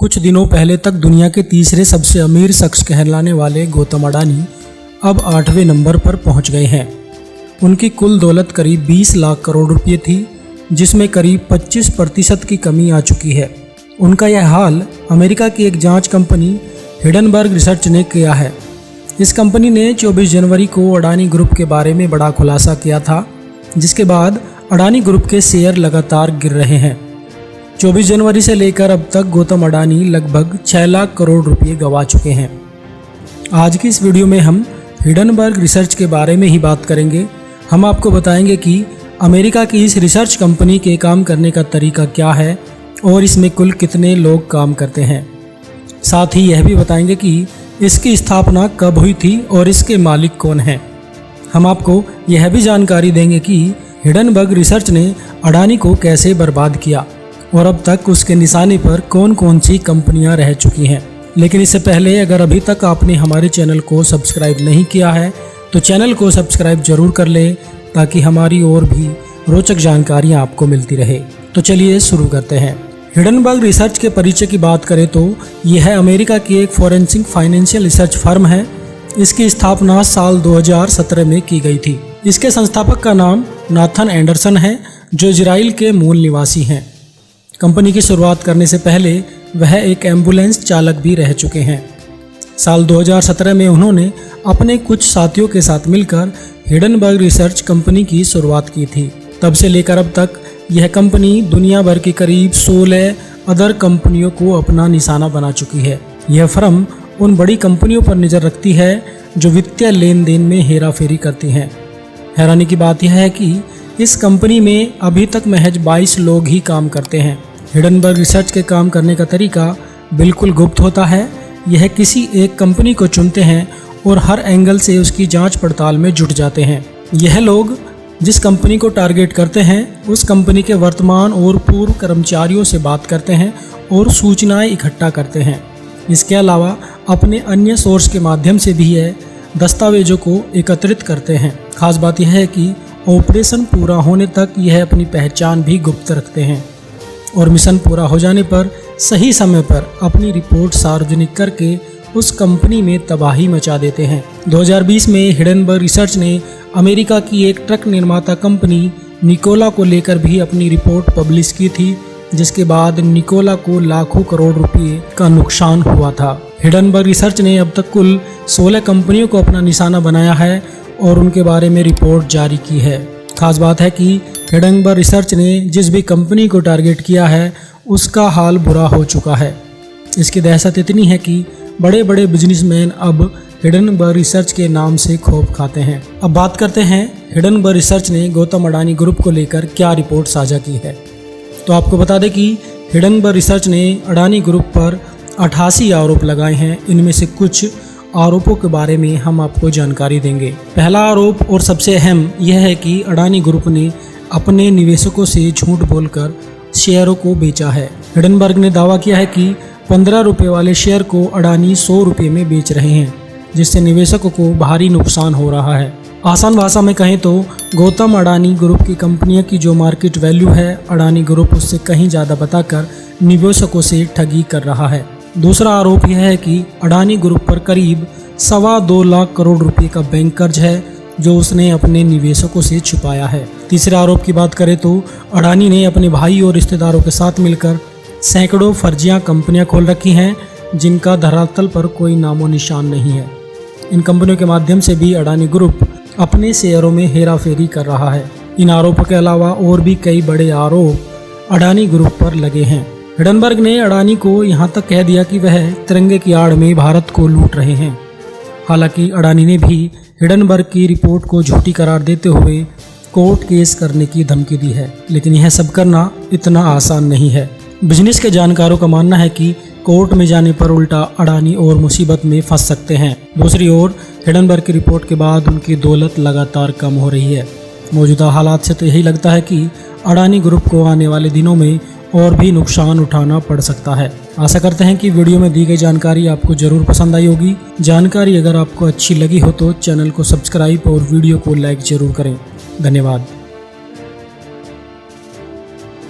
कुछ दिनों पहले तक दुनिया के तीसरे सबसे अमीर शख्स कहलाने वाले गौतम अडानी अब 8वें नंबर पर पहुंच गए हैं। उनकी कुल दौलत करीब 20 लाख करोड़ रुपए थी, जिसमें करीब 25% की कमी आ चुकी है। उनका यह हाल अमेरिका की एक जांच कंपनी हिडनबर्ग रिसर्च ने किया है। इस कंपनी ने 24 जनवरी को अडानी ग्रुप के बारे में बड़ा खुलासा किया था, जिसके बाद अडानी ग्रुप के शेयर लगातार गिर रहे हैं। 24 जनवरी से लेकर अब तक गौतम अडानी लगभग 6 लाख करोड़ रुपए गंवा चुके हैं। आज की इस वीडियो में हम हिडनबर्ग रिसर्च के बारे में ही बात करेंगे। हम आपको बताएंगे कि अमेरिका की इस रिसर्च कंपनी के काम करने का तरीका क्या है और इसमें कुल कितने लोग काम करते हैं। साथ ही यह भी बताएंगे कि इसकी स्थापना कब हुई थी और इसके मालिक कौन हैं। हम आपको यह भी जानकारी देंगे कि हिडनबर्ग रिसर्च ने अडानी को कैसे बर्बाद किया और अब तक उसके निशाने पर कौन कौन सी कंपनियां रह चुकी हैं। लेकिन इससे पहले अगर अभी तक आपने हमारे चैनल को सब्सक्राइब नहीं किया है तो चैनल को सब्सक्राइब जरूर कर लें, ताकि हमारी और भी रोचक जानकारियां आपको मिलती रहे। तो चलिए शुरू करते हैं। हिडनबर्ग रिसर्च के परिचय की बात करें तो यह अमेरिका की एक फॉरेंसिक फाइनेंशियल रिसर्च फर्म है। इसकी स्थापना साल 2017 में की गई थी। इसके संस्थापक का नाम नाथन एंडरसन है, जो इजराइल के मूल निवासी हैं। कंपनी की शुरुआत करने से पहले वह एक एम्बुलेंस चालक भी रह चुके हैं। साल 2017 में उन्होंने अपने कुछ साथियों के साथ मिलकर हिडनबर्ग रिसर्च कंपनी की शुरुआत की थी। तब से लेकर अब तक यह कंपनी दुनिया भर की करीब 16 अदर कंपनियों को अपना निशाना बना चुकी है। यह फर्म उन बड़ी कंपनियों पर नज़र रखती है जो वित्तीय लेन देन में हेराफेरी करती हैं। हैरानी की बात यह है कि इस कंपनी में अभी तक महज 22 लोग ही काम करते हैं। हिडनबर्ग रिसर्च के काम करने का तरीका बिल्कुल गुप्त होता है। यह किसी एक कंपनी को चुनते हैं और हर एंगल से उसकी जांच पड़ताल में जुट जाते हैं। यह लोग जिस कंपनी को टारगेट करते हैं उस कंपनी के वर्तमान और पूर्व कर्मचारियों से बात करते हैं और सूचनाएं इकट्ठा करते हैं। इसके अलावा अपने अन्य सोर्स के माध्यम से भी यह दस्तावेजों को एकत्रित करते हैं। खास बात यह है कि ऑपरेशन पूरा होने तक यह अपनी पहचान भी गुप्त रखते हैं और मिशन पूरा हो जाने पर सही समय पर अपनी रिपोर्ट सार्वजनिक करके उस कंपनी में तबाही मचा देते हैं। 2020 में हिडनबर्ग रिसर्च ने अमेरिका की एक ट्रक निर्माता कंपनी निकोला को लेकर भी अपनी रिपोर्ट पब्लिश की थी, जिसके बाद निकोला को लाखों करोड़ रुपए का नुकसान हुआ था। हिडनबर्ग रिसर्च ने अब तक कुल 16 कंपनियों को अपना निशाना बनाया है और उनके बारे में रिपोर्ट जारी की है। खास बात है कि हिडनबर्ग रिसर्च ने जिस भी कंपनी को टारगेट किया है उसका हाल बुरा हो चुका है। इसकी दहशत इतनी है कि बड़े बड़े बिजनेसमैन अब हिडनबर्ग रिसर्च के नाम से खौफ खाते हैं। अब बात करते हैं हिडनबर्ग रिसर्च ने गौतम अडानी ग्रुप को लेकर क्या रिपोर्ट साझा की है। तो आपको बता दें कि हिडनबर्ग रिसर्च ने अडानी ग्रुप पर 88 आरोप लगाए हैं। इनमें से कुछ आरोपों के बारे में हम आपको जानकारी देंगे। पहला आरोप और सबसे अहम यह है कि अडानी ग्रुप ने अपने निवेशकों से झूठ बोलकर शेयरों को बेचा है। हिडनबर्ग ने दावा किया है कि 15 रुपये वाले शेयर को अडानी 100 रुपये में बेच रहे हैं, जिससे निवेशकों को भारी नुकसान हो रहा है। आसान भाषा में कहें तो गौतम अडानी ग्रुप की कंपनियों की जो मार्केट वैल्यू है, अडानी ग्रुप उससे कहीं ज़्यादा बताकर निवेशकों से ठगी कर रहा है। दूसरा आरोप यह है कि अडानी ग्रुप पर करीब 2.25 लाख करोड़ रुपए का बैंक कर्ज है, जो उसने अपने निवेशकों से छुपाया है। तीसरे आरोप की बात करें तो अडानी ने अपने भाई और रिश्तेदारों के साथ मिलकर सैकड़ों फर्जिया कंपनियां खोल रखी हैं, जिनका धरातल पर कोई नामो निशान नहीं है। इन कंपनियों के माध्यम से भी अडानी ग्रुप अपने शेयरों में हेराफेरी कर रहा है। इन आरोपों के अलावा और भी कई बड़े आरोप अडानी ग्रुप पर लगे हैं। हिडनबर्ग ने अडानी को यहाँ तक कह दिया कि वह तिरंगे की आड़ में भारत को लूट रहे हैं। हालांकि अडानी ने भी हिडनबर्ग की रिपोर्ट को झूठी करार देते हुए कोर्ट केस करने की धमकी दी है। लेकिन यह सब करना इतना आसान नहीं है। बिजनेस के जानकारों का मानना है कि कोर्ट में जाने पर उल्टा अडानी और मुसीबत में फंस सकते हैं। दूसरी ओर हिडनबर्ग की रिपोर्ट के बाद उनकी दौलत लगातार कम हो रही है। मौजूदा हालात से तो यही लगता है कि अडानी ग्रुप को आने वाले दिनों में और भी नुकसान उठाना पड़ सकता है। आशा करते हैं कि वीडियो में दी गई जानकारी आपको जरूर पसंद आई होगी। जानकारी अगर आपको अच्छी लगी हो तो चैनल को सब्सक्राइब और वीडियो को लाइक जरूर करें। धन्यवाद।